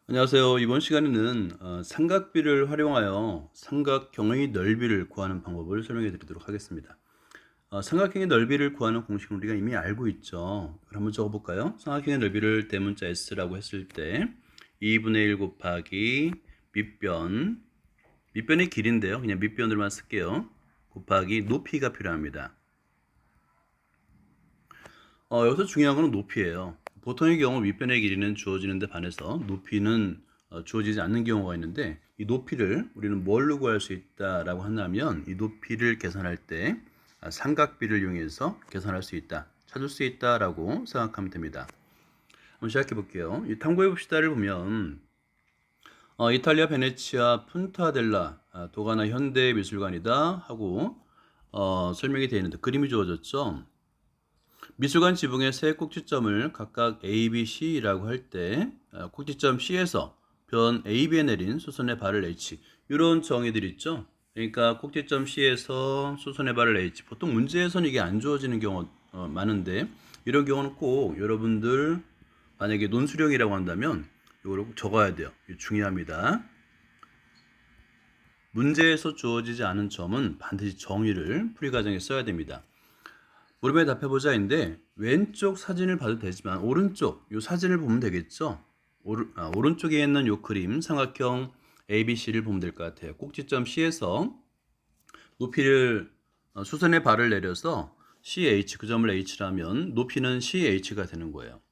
안녕하세요. 이번 시간에는 삼각비를 활용하여 삼각형의 넓이를 구하는 방법을 설명해 드리도록 하겠습니다. 삼각형의 넓이를 구하는 공식은 우리가 이미 알고 있죠. 그럼 한번 적어볼까요? 삼각형의 넓이를 대문자 S라고 했을 때 2분의 1 곱하기 밑변의 길인데요. 그냥 밑변으로만 쓸게요. 곱하기 높이가 필요합니다. 여기서 중요한 건 높이예요. 보통의 경우 밑변의 길이는 주어지는데 반해서 높이는 주어지지 않는 경우가 있는데, 이 높이를 우리는 뭘로 구할 수 있다라고 한다면, 이 높이를 계산할 때 삼각비를 이용해서 계산할 수 있다, 찾을 수 있다라고 생각하면 됩니다. 한번 시작해 볼게요. 이 탐구해 봅시다를 보면 이탈리아 베네치아 푼타델라 도가나 현대미술관이다 하고 설명이 되어 있는데, 그림이 주어졌죠. 미술관 지붕의 세 꼭지점을 각각 A, B, C라고 할 때 꼭지점 C에서 변 AB에 내린 수선의 발을 H, 이런 정의들 있죠. 그러니까 꼭지점 C에서 수선의 발을 H, 보통 문제에서는 이게 안 주어지는 경우 많은데, 이런 경우는 꼭 여러분들 만약에 논술형이라고 한다면 이거를 꼭 적어야 돼요. 이거 중요합니다. 문제에서 주어지지 않은 점은 반드시 정의를 풀이 과정에 써야 됩니다. 물음에 답해보자인데, 왼쪽 사진을 봐도 되지만 오른쪽 이 사진을 보면 되겠죠. 오른쪽에 있는 이 그림 삼각형 ABC를 보면 될 것 같아요. 꼭지점 C에서 높이를 수선의 발을 내려서 CH, 그 점을 H라면 높이는 CH가 되는 거예요.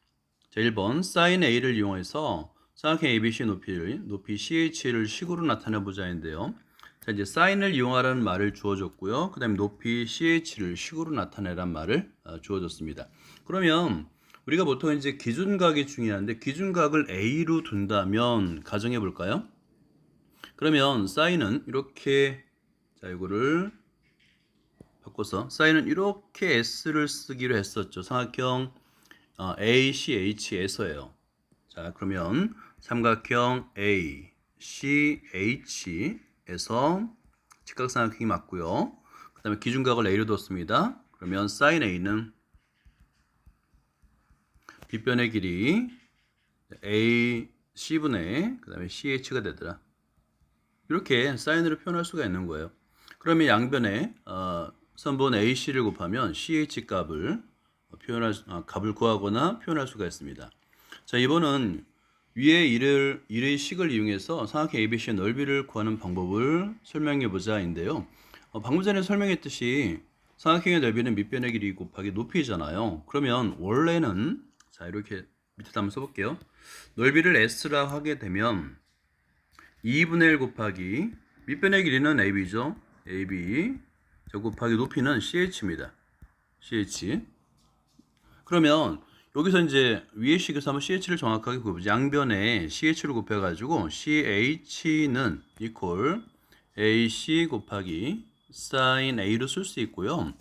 자, 1번 sin A를 이용해서 삼각형 ABC 높이 CH를 식으로 나타내 보자인데요. 자, 이제 sign을 이용하라는 말을 주어줬고요. 그 다음에 높이 CH를 식으로 나타내란 말을 주어줬습니다. 그러면 우리가 보통 이제 기준각이 중요한데, 기준각을 A로 둔다면 가정해 볼까요? 그러면 sign은 이렇게, 자, 이거를 바꿔서 sign은 이렇게 S를 쓰기로 했었죠. 삼각형 ACH에서예요. 자, 그러면 삼각형 ACH에서 직각삼각형이 맞고요. 그 다음에 기준각을 A로 뒀습니다. 그러면 sin A는 빗변의 길이 AC분의 그 다음에 CH가 되더라. 이렇게 sin으로 표현할 수가 있는 거예요. 그러면 양변에 선분 AC를 곱하면 CH 값을 값을 구하거나 표현할 수가 있습니다. 자, 이번은 위에 일의 식을 이용해서 삼각형 ABC의 넓이를 구하는 방법을 설명해 보자인데요. 방금 전에 설명했듯이 삼각형의 넓이는 밑변의 길이 곱하기 높이잖아요. 그러면 원래는, 자, 이렇게 밑에다 한번 써볼게요. 넓이를 S라 하게 되면 2분의 1 곱하기 밑변의 길이는 AB죠. AB 저 곱하기 높이는 CH입니다. CH. 그러면 여기서 이제 위의 식에서 한번 CH를 정확하게 곱해보죠. 양변에 CH를 곱해가지고 CH는 equal AC 곱하기 sin A로 쓸 수 있고요.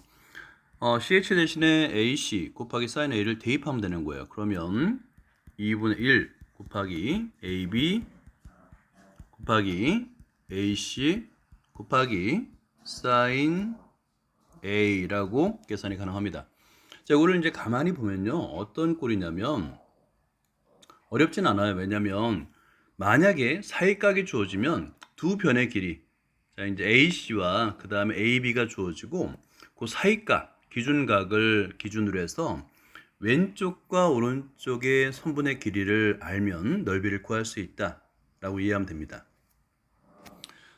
CH 대신에 AC 곱하기 sin A를 대입하면 되는 거예요. 그러면 2분의 1 곱하기 AB 곱하기 AC 곱하기 sin A라고 계산이 가능합니다. 자, 이거를 이제 가만히 보면요, 어떤 꼴이냐면 어렵진 않아요. 왜냐면 만약에 사이각이 주어지면 두 변의 길이, 자, 이제 AC와 그 다음에 AB가 주어지고, 그 사이각 기준각을 기준으로 해서 왼쪽과 오른쪽의 선분의 길이를 알면 넓이를 구할 수 있다라고 이해하면 됩니다.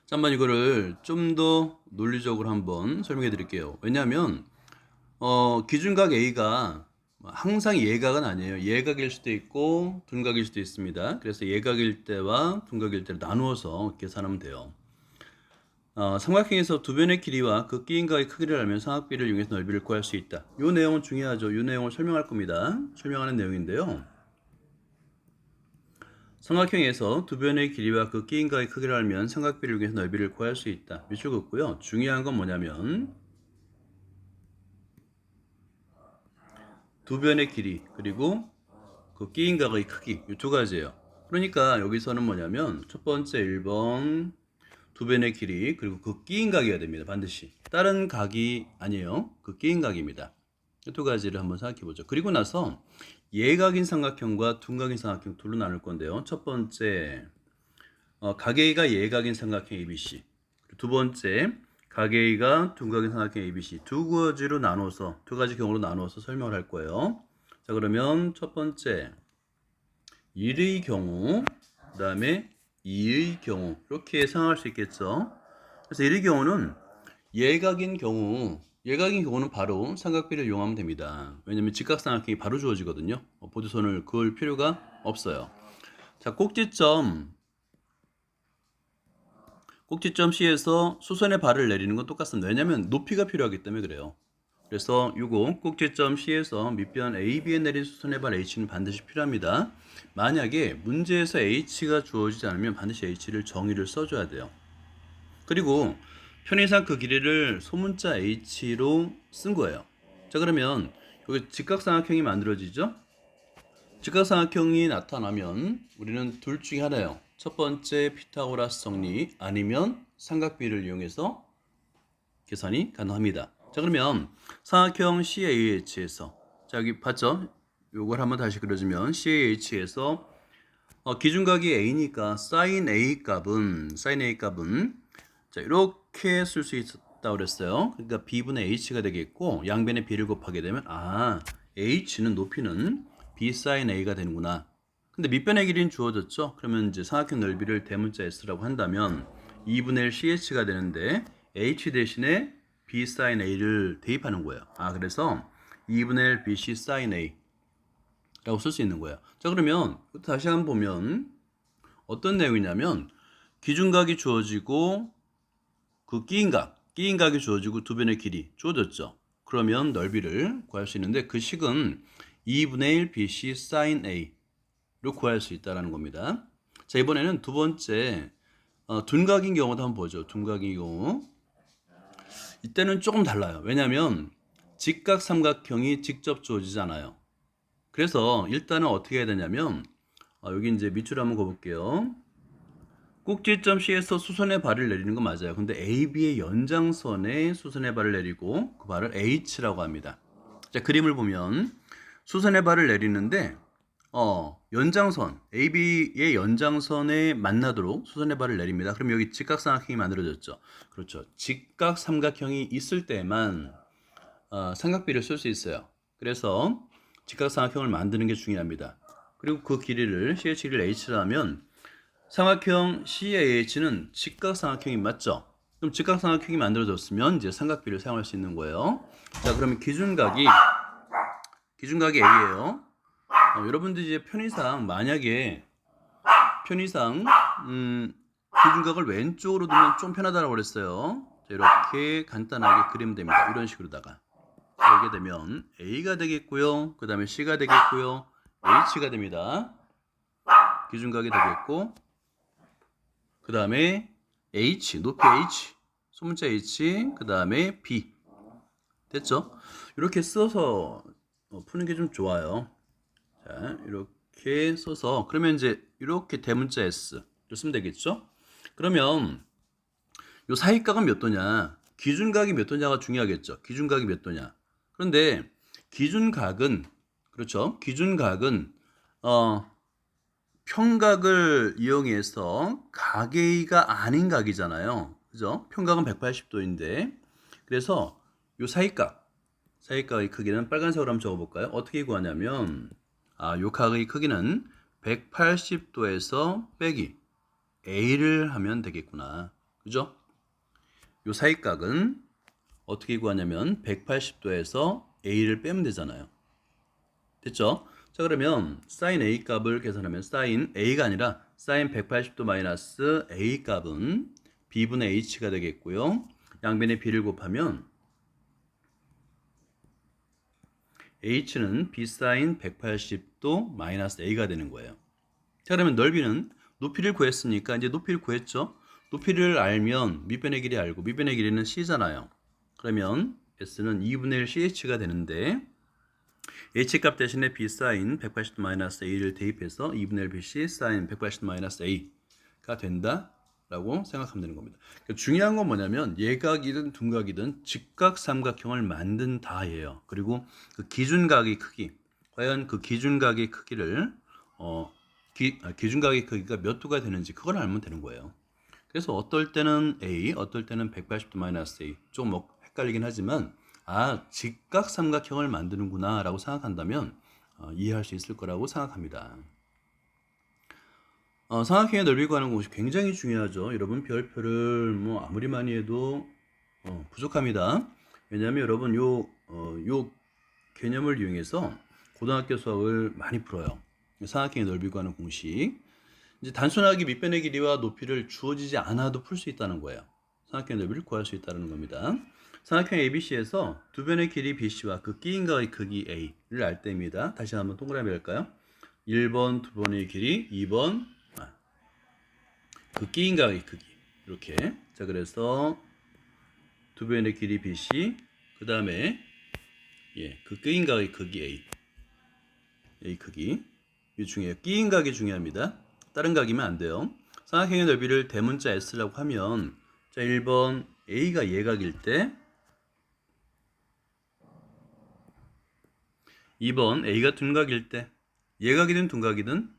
자, 한번 이거를 좀 더 논리적으로 한번 설명해 드릴게요. 왜냐하면 기준각 A가 항상 예각은 아니에요. 예각일 수도 있고 둔각일 수도 있습니다. 그래서 예각일 때와 둔각일 때를 나누어서 계산하면 돼요. 삼각형에서 두 변의 길이와 그 끼인각의 크기를 알면 삼각비를 이용해서 넓이를 구할 수 있다. 이 내용은 중요하죠. 이 내용을 설명할 겁니다. 설명하는 내용인데요. 삼각형에서 두 변의 길이와 그 끼인각의 크기를 알면 삼각비를 이용해서 넓이를 구할 수 있다. 밑줄 긋고요. 중요한 건 뭐냐면 두 변의 길이 그리고 그 끼인각의 크기, 이 두 가지예요. 그러니까 여기서는 뭐냐면 첫 번째 1번 두 변의 길이 그리고 그 끼인각이어야 됩니다. 반드시 다른 각이 아니에요. 그 끼인각입니다. 이 두 가지를 한번 생각해 보죠. 그리고 나서 예각인 삼각형과 둔각인 삼각형 둘로 나눌 건데요. 첫 번째, 가계가 예각인 삼각형 ABC. 두 번째, 가계가 둔각인 삼각형 ABC. 두 가지로 나눠서, 두 가지 경우로 나눠서 설명을 할 거예요. 자, 그러면 첫 번째, 1의 경우, 그 다음에 2의 경우. 이렇게 생각할 수 있겠죠. 그래서 1의 경우는 예각인 경우는 바로 삼각비를 이용하면 됩니다. 왜냐면 직각삼각형이 바로 주어지거든요. 보드선을 그을 필요가 없어요. 자, 꼭지점 C에서 수선의 발을 내리는 건 똑같습니다. 왜냐면 높이가 필요하기 때문에 그래요. 그래서 이거 꼭지점 C에서 밑변 AB에 내린 수선의 발 H는 반드시 필요합니다. 만약에 문제에서 H가 주어지지 않으면 반드시 H를 정의를 써줘야 돼요. 그리고 편의상 그 길이를 소문자 H로 쓴 거예요. 자, 그러면 여기 직각삼각형이 만들어지죠? 직각삼각형이 나타나면 우리는 둘 중에 하나예요. 첫 번째 피타고라스 정리 아니면 삼각비를 이용해서 계산이 가능합니다. 자, 그러면 삼각형 CAH에서 자, 여기 봤죠? 요걸 한번 다시 그려주면 CAH에서 기준각이 A니까 sin A 값은 자, 이렇게 쓸 수 있다고 그랬어요. 그러니까 B분의 H가 되겠고 양변에 B를 곱하게 되면 H는 높이는 B sin A가 되는구나. 근데 밑변의 길이는 주어졌죠. 그러면 이제 삼각형 넓이를 대문자 S라고 한다면 2분의 1 CH가 되는데 H 대신에 B sin A를 대입하는 거예요. 그래서 2분의 1 BC sin A 라고 쓸 수 있는 거예요. 자, 그러면 다시 한번 보면 어떤 내용이냐면 기준각이 주어지고 그 끼인각이 주어지고 두 변의 길이 주어졌죠. 그러면 넓이를 구할 수 있는데 그 식은 2분의 1 BC sin A로 구할 수 있다는 겁니다. 자, 이번에는 두 번째 둔각인 경우도 한번 보죠. 둔각인 경우 이때는 조금 달라요. 왜냐하면 직각 삼각형이 직접 주어지잖아요. 그래서 일단은 어떻게 해야 되냐면 여기 이제 밑줄 한번 그어볼게요. 꼭지점 C에서 수선의 발을 내리는 거 맞아요. 근데 AB의 연장선에 수선의 발을 내리고 그 발을 H라고 합니다. 자, 그림을 보면 수선의 발을 내리는데 연장선 AB의 연장선에 만나도록 수선의 발을 내립니다. 그럼 여기 직각삼각형이 만들어졌죠. 그렇죠. 직각삼각형이 있을 때만 삼각비를 쓸 수 있어요. 그래서 직각삼각형을 만드는 게 중요합니다. 그리고 그 길이를 CH를 H라 하면 삼각형 CAH는 직각삼각형이 맞죠? 그럼 직각삼각형이 만들어졌으면 이제 삼각비를 사용할 수 있는 거예요. 자, 그러면 기준각이 A예요. 여러분들 이제 만약에 편의상 기준각을 왼쪽으로 두면 좀 편하다고 그랬어요. 자, 이렇게 간단하게 그리면 됩니다. 이런 식으로다가 그러게 되면 A가 되겠고요. 그 다음에 C가 되겠고요. H가 됩니다. 기준각이 되겠고 그 다음에 H, 높이 H, 소문자 H, 그 다음에 B. 됐죠? 이렇게 써서 푸는 게 좀 좋아요. 자, 이렇게 써서 그러면 이제 이렇게 대문자 S 쓰면 되겠죠? 그러면 요 사이각은 몇 도냐? 기준각이 몇 도냐가 중요하겠죠? 기준각이 몇 도냐? 그런데 기준각은 그렇죠? 기준각은 평각을 이용해서 가계가 아닌 각이잖아요. 그죠? 평각은 180도인데 그래서 요 사이각의 크기는 빨간색으로 한번 적어볼까요? 어떻게 구하냐면 요 각의 크기는 180도에서 빼기 A를 하면 되겠구나. 그죠? 요 사이각은 어떻게 구하냐면 180도에서 A를 빼면 되잖아요. 됐죠? 자, 그러면 sin A 값을 계산하면 sin A가 아니라 sin 180도 마이너스 A 값은 B분의 H가 되겠고요. 양변에 B를 곱하면 H는 B sin 180도 마이너스 A가 되는 거예요. 자, 그러면 높이를 구했으니까 이제 높이를 구했죠? 높이를 알면 밑변의 길이 알고 밑변의 길이는 C잖아요. 그러면 S는 2분의 1 CH가 되는데 H값 대신에 B sin 180도 마이너스 A를 대입해서 2분의 1 BC sin 180도 마이너스 A가 된다라고 라고 생각하면 되는 겁니다. 그러니까 중요한 건 뭐냐면 예각이든 둔각이든 직각삼각형을 만든다예요. 그리고 그 기준각의 크기, 과연 그 기준각의 크기를 기준각의 크기가 몇 도가 되는지 그걸 알면 되는 거예요. 그래서 어떨 때는 A, 어떨 때는 180도 마이너스 A, 좀 뭐 헷갈리긴 하지만 직각삼각형을 만드는구나 라고 생각한다면 이해할 수 있을 거라고 생각합니다. 삼각형의 넓이 구하는 것이 굉장히 중요하죠. 여러분 별표를 뭐 아무리 많이 해도 부족합니다. 왜냐하면 여러분 요 개념을 이용해서 고등학교 수학을 많이 풀어요. 삼각형의 넓이 구하는 공식. 이제 단순하게 밑변의 길이와 높이를 주어지지 않아도 풀 수 있다는 거예요. 삼각형의 넓이를 구할 수 있다는 겁니다. 삼각형 ABC에서 두 변의 길이 BC와 그 끼인각의 크기 A를 알 때입니다. 다시 한번 동그라미 할까요? 1번 두 번의 길이, 2번 그 끼인각의 크기. 이렇게. 자, 그래서 두 변의 길이 BC, 그 다음에 그 끼인각의 크기 A 크기. 이 중에 끼인각이 중요합니다. 다른 각이면 안 돼요. 삼각형의 넓이를 대문자 S라고 하면 자, 1번 A가 예각일 때 2번 A가 둔각일 때 예각이든 둔각이든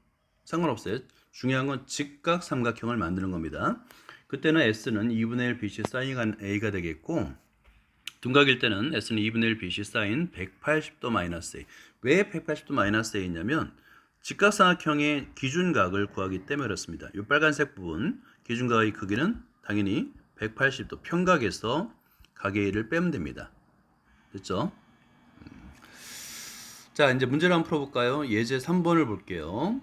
상관없어요. 중요한 건 직각 삼각형을 만드는 겁니다. 그때는 S는 2분의 1 BC 사인 A가 되겠고 둔각일 때는 S는 2분의 1 BC 사인 180도 마이너스 A. 왜 180도 마이너스 A냐면 직각삼각형의 기준각을 구하기 때문에 그렇습니다. 이 빨간색 부분 기준각의 크기는 당연히 180도 평각에서 각 A를 빼면 됩니다. 됐죠? 자, 이제 문제를 한번 풀어볼까요? 예제 3번을 볼게요.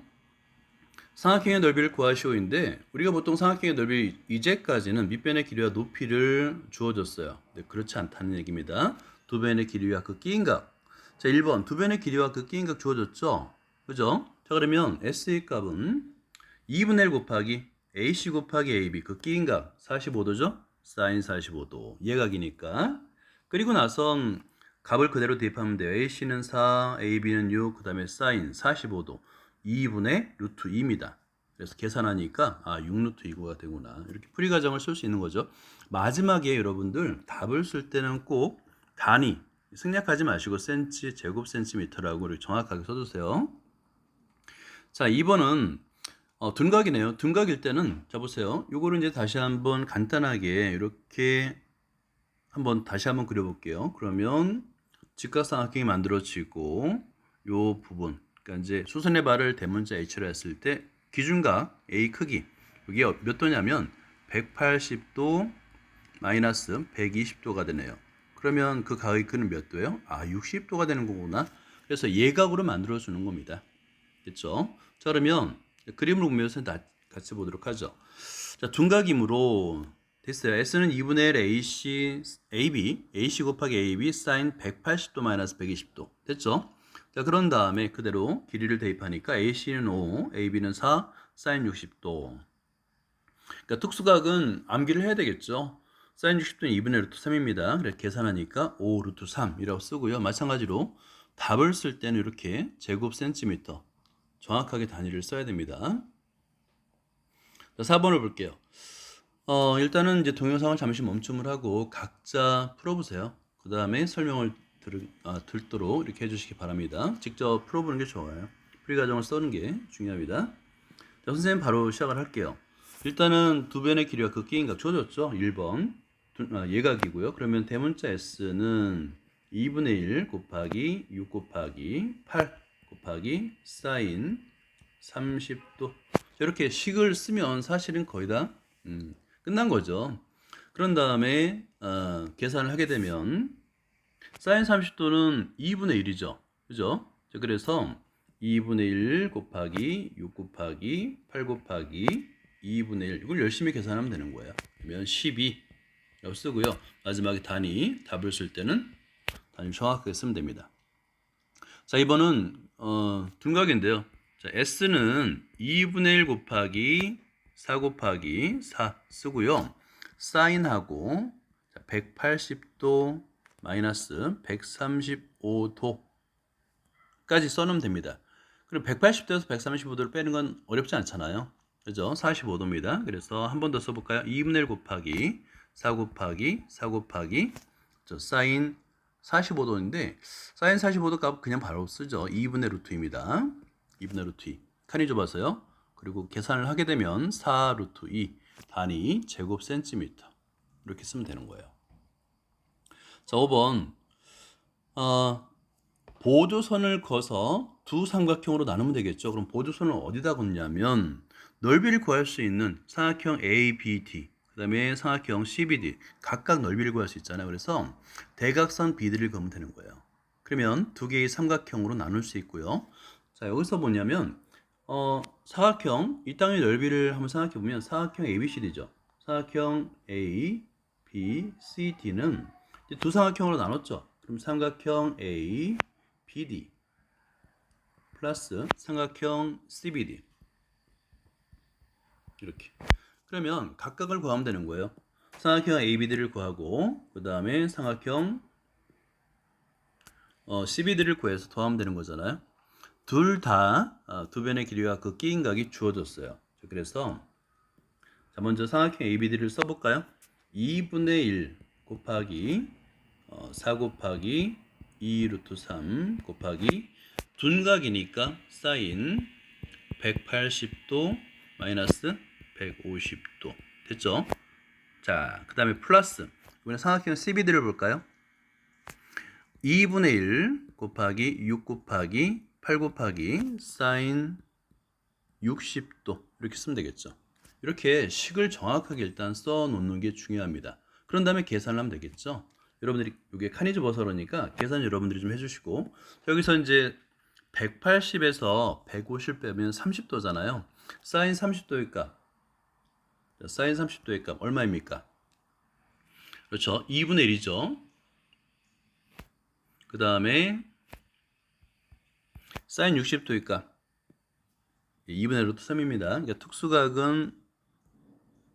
삼각형의 넓이를 구하시오인데 우리가 보통 삼각형의 넓이 이제까지는 밑변의 길이와 높이를 주어졌어요. 네, 그렇지 않다는 얘기입니다. 두 변의 길이와 그 끼인각. 자, 1번 두 변의 길이와 그 끼인각 주어졌죠? 그죠? 자, 그러면 S의 값은 2분의 1 곱하기 AC 곱하기 AB 그 끼인각 45도죠? 사인 45도 예각이니까. 그리고 나선 값을 그대로 대입하면 돼요. AC는 4, AB는 6, 그 다음에 사인 45도 2분의 루트 2입니다. 그래서 계산하니까 6 루트 2가 되구나. 이렇게 풀이 과정을 쓸 수 있는 거죠. 마지막에 여러분들 답을 쓸 때는 꼭 단위 생략하지 마시고 센치, 제곱 센티미터라고 이렇게 정확하게 써주세요. 자, 2번은 둔각이네요. 둔각일 때는 자 보세요. 요거를 이제 다시 한번 간단하게 이렇게 다시 한번 그려볼게요. 그러면 직각삼각형이 만들어지고 요 부분, 그러니까 이제 수선의 발을 대문자 H로 했을 때 기준각 A 크기 이게 몇 도냐면 180도 마이너스 120도가 되네요. 그러면 그 각의 크는 몇 도예요? 60도가 되는 거구나. 그래서 예각으로 만들어 주는 겁니다. 됐죠? 자, 그러면 그림을 보면서 같이 보도록 하죠. 자, 둔각이므로 됐어요. S는 2분의 1 AC 곱하기 AB 사인 180도 마이너스 120도. 됐죠? 자, 그런 다음에 그대로 길이를 대입하니까 AC는 5, AB는 4, 사인 60도. 그러니까 특수각은 암기를 해야 되겠죠. 사인 60도는 2분의 루트 3입니다. 그래서 계산하니까 5 루트 3이라고 쓰고요. 마찬가지로 답을 쓸 때는 이렇게 제곱 센티미터 정확하게 단위를 써야 됩니다. 자, 4번을 볼게요. 일단은 이제 동영상을 잠시 멈춤을 하고 각자 풀어보세요. 그 다음에 설명을 듣도록 이렇게 해주시기 바랍니다. 직접 풀어보는 게 좋아요. 풀이 과정을 써는 게 중요합니다. 자, 선생님 바로 시작을 할게요. 일단은 두 변의 길이와 그 끼인각 줘줬죠. 1번 예각이고요. 그러면 대문자 S는 2분의 1 곱하기 6 곱하기 8 곱하기 사인 30도. 이렇게 식을 쓰면 사실은 거의 다 끝난 거죠. 그런 다음에 계산을 하게 되면 사인 30도는 2분의 1이죠. 그죠? 자, 그래서 2분의 1 곱하기 6 곱하기 8 곱하기 2분의 1 이걸 열심히 계산하면 되는 거예요. 그러면 12라고 쓰고요. 마지막에 답을 쓸 때는 단위 정확하게 쓰면 됩니다. 자, 이번은 둔각인데요. 자, S는 2분의 1 곱하기 4 곱하기 4 쓰고요. 사인하고 180도 마이너스 135도까지 써놓으면 됩니다. 그리고 180도에서 135도를 빼는 건 어렵지 않잖아요. 그죠? 45도입니다. 그래서 한 번 더 써볼까요? 2분의 1 곱하기 4 곱하기 4 곱하기 사인 45도인데 사인 45도 값 그냥 바로 쓰죠. 2분의 루트 2입니다. 2분의 루트 2. 칸이 좁아서요. 그리고 계산을 하게 되면 4 루트 2 단위 제곱 센티미터 이렇게 쓰면 되는 거예요. 자, 5번 보조선을 그어서 두 삼각형으로 나누면 되겠죠. 그럼 보조선을 어디다 걷냐면 넓이를 구할 수 있는 삼각형 ABD, 그 다음에 삼각형 CBD 각각 넓이를 구할 수 있잖아요. 그래서 대각선 BD를 그으면 되는 거예요. 그러면 두 개의 삼각형으로 나눌 수 있고요. 자, 여기서 뭐냐면 사각형 이 땅의 넓이를 한번 생각해 보면 사각형 ABCD죠. 사각형 A, B, C, D는 두 삼각형으로 나눴죠. 그럼 삼각형 A, BD 플러스 삼각형 CBD 이렇게. 그러면 각각을 구하면 되는 거예요. 삼각형 ABD를 구하고 그 다음에 삼각형 CBD를 구해서 더하면 되는 거잖아요. 둘 다 두 변의 길이와 그 끼인 각이 주어졌어요. 그래서 자, 먼저 삼각형 ABD를 써볼까요? 2분의 1 곱하기 4 곱하기 2 루트 3 곱하기 둔각이니까 사인 180도 마이너스 150도 됐죠? 자, 그 다음에 플러스 이번에 삼각형 CBD를 볼까요? 2분의 1 곱하기 6 곱하기 8 곱하기 사인 60도 이렇게 쓰면 되겠죠. 이렇게 식을 정확하게 일단 써 놓는 게 중요합니다. 그런 다음에 계산을 하면 되겠죠. 여러분들이 이게 칸이 좁아서 그러니까 계산 여러분들이 좀 해주시고 여기서 이제 180에서 150 빼면 30도잖아요. 사인 30도의 값 사인 30도의 값 얼마입니까? 그렇죠. 2분의 1이죠. 그 다음에 사인 60도의 값 2분의 루트 3입니다. 그러니까 특수각은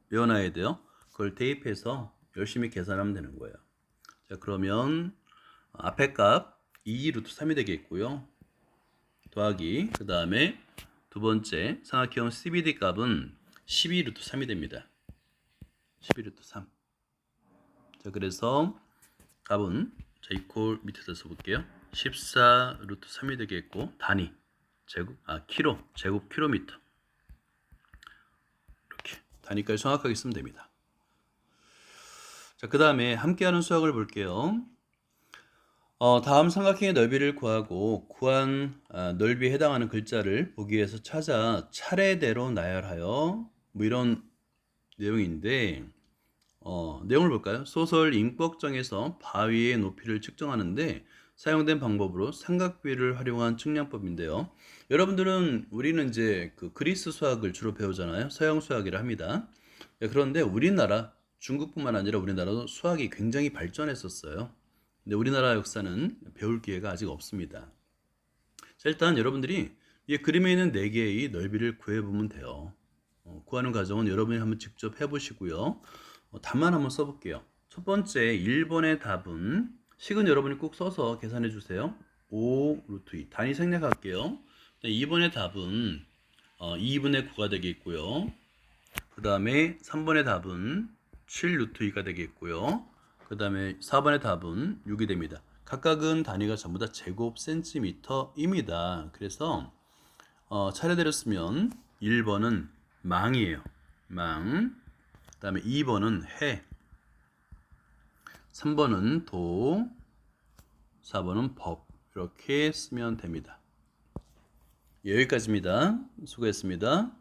외워놔야 돼요. 그걸 대입해서 열심히 계산하면 되는 거예요. 자, 그러면 앞에 값 2 루트 3이 되겠고요. 더하기 그 다음에 두 번째 삼각형 CBD 값은 12 루트 3이 됩니다. 12 루트 3. 자, 그래서 값은 자, 이퀄 밑에다 써볼게요. 14 루트 3이 되겠고 단위 킬로 제곱 킬로미터 이렇게 단위까지 정확하게 쓰면 됩니다. 자, 그 다음에 함께하는 수학을 볼게요. 다음 삼각형의 넓이를 구하고 구한 넓이에 해당하는 글자를 보기 위해서 찾아 차례대로 나열하여 뭐 이런 내용인데 내용을 볼까요? 소설 임꺽정에서 바위의 높이를 측정하는데 사용된 방법으로 삼각비를 활용한 측량법인데요. 여러분들은 우리는 이제 그 그리스 수학을 주로 배우잖아요. 서양 수학이라 합니다. 그런데 우리나라 중국뿐만 아니라 우리나라도 수학이 굉장히 발전했었어요. 근데 우리나라 역사는 배울 기회가 아직 없습니다. 자, 일단 여러분들이 이 그림에 있는 4개의 넓이를 구해보면 돼요. 구하는 과정은 여러분이 한번 직접 해보시고요. 답만 한번 써볼게요. 첫 번째 1번의 답은 식은 여러분이 꼭 써서 계산해 주세요. 5 루트 2 단위 생략할게요. 2번의 답은 2분의 9가 되겠고요. 그 다음에 3번의 답은 7 루트 2가 되겠고요. 그 다음에 4번의 답은 6이 됩니다. 각각은 단위가 전부 다 제곱 센티미터입니다. 그래서 차례대로 쓰면 1번은 망이에요. 망. 그 다음에 2번은 해. 3번은 도. 4번은 법. 이렇게 쓰면 됩니다. 여기까지입니다. 수고했습니다.